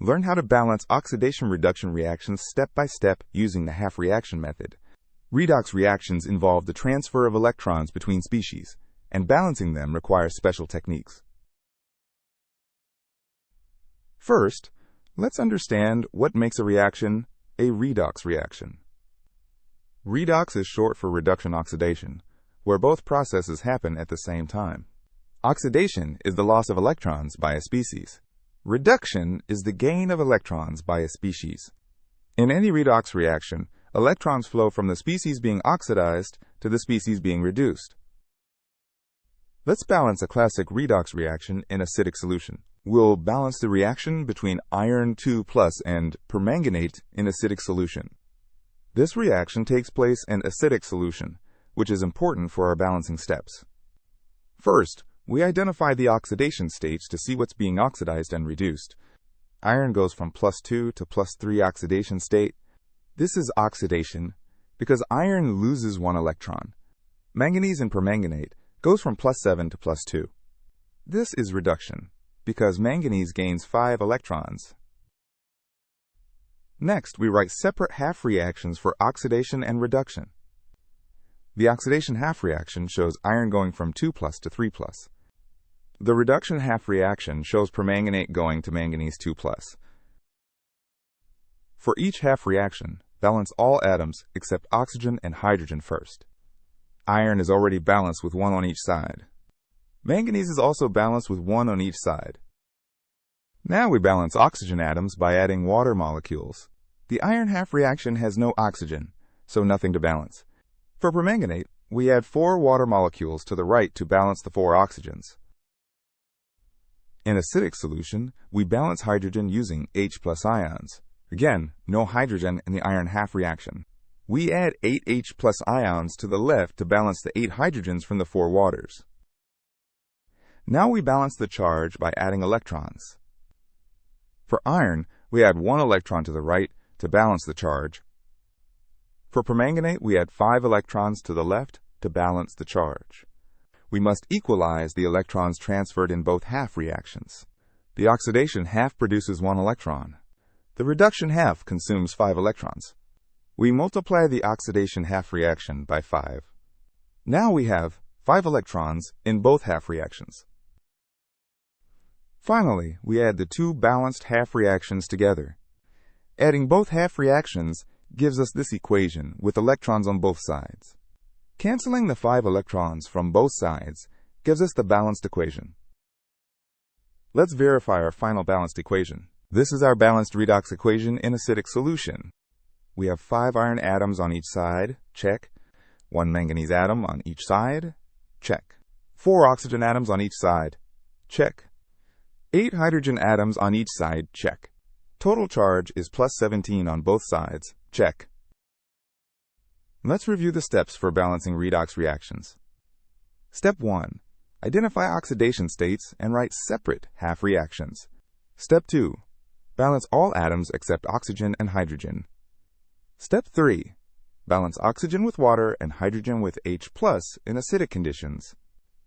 Learn how to balance oxidation-reduction reactions step by step using the half-reaction method. Redox reactions involve the transfer of electrons between species, and balancing them requires special techniques. First, let's understand what makes a reaction a redox reaction. Redox is short for reduction-oxidation, where both processes happen at the same time. Oxidation is the loss of electrons by a species. Reduction is the gain of electrons by a species. In any redox reaction, electrons flow from the species being oxidized to the species being reduced. Let's balance a classic redox reaction in acidic solution. We'll balance the reaction between Mn² and permanganate in acidic solution. This reaction takes place in acidic solution, which is important for our balancing steps. First, we identify the oxidation states to see what's being oxidized and reduced. Iron goes from +2 to +3 oxidation state. This is oxidation because iron loses one electron. Manganese in permanganate goes from +7 to +2. This is reduction because manganese gains 5 electrons. Next, we write separate half reactions for oxidation and reduction. The oxidation half reaction shows iron going from 2+ to 3+. The reduction half reaction shows permanganate going to manganese 2+. For each half reaction, balance all atoms except oxygen and hydrogen first. Iron is already balanced with 1 on each side. Manganese is also balanced with 1 on each side. Now we balance oxygen atoms by adding water molecules. The iron half reaction has no oxygen, so nothing to balance. For permanganate, we add 4 water molecules to the right to balance the 4 oxygens. In acidic solution, we balance hydrogen using H+ ions. Again, no hydrogen in the iron half reaction. We add 8 H+ ions to the left to balance the 8 hydrogens from the 4 waters. Now we balance the charge by adding electrons. For iron, we add 1 electron to the right to balance the charge. For permanganate, we add 5 electrons to the left to balance the charge. We must equalize the electrons transferred in both half reactions. The oxidation half produces 1 electron. The reduction half consumes 5 electrons. We multiply the oxidation half reaction by 5. Now we have 5 electrons in both half reactions. Finally, we add the 2 balanced half reactions together. Adding both half reactions gives us this equation with electrons on both sides. Canceling the 5 electrons from both sides gives us the balanced equation. Let's verify our final balanced equation. This is our balanced redox equation in acidic solution. We have 5 iron atoms on each side, check. 1 manganese atom on each side, check. 4 oxygen atoms on each side, check. 8 hydrogen atoms on each side, check. Total charge is +17 on both sides, check. Let's review the steps for balancing redox reactions. Step 1. Identify oxidation states and write separate half reactions. Step 2. Balance all atoms except oxygen and hydrogen. Step 3. Balance oxygen with water and hydrogen with H+ in acidic conditions.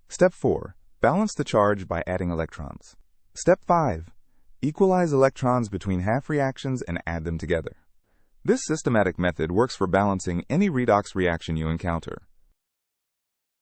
Step 4. Balance the charge by adding electrons. Step 5. Equalize electrons between half reactions and add them together. This systematic method works for balancing any redox reaction you encounter.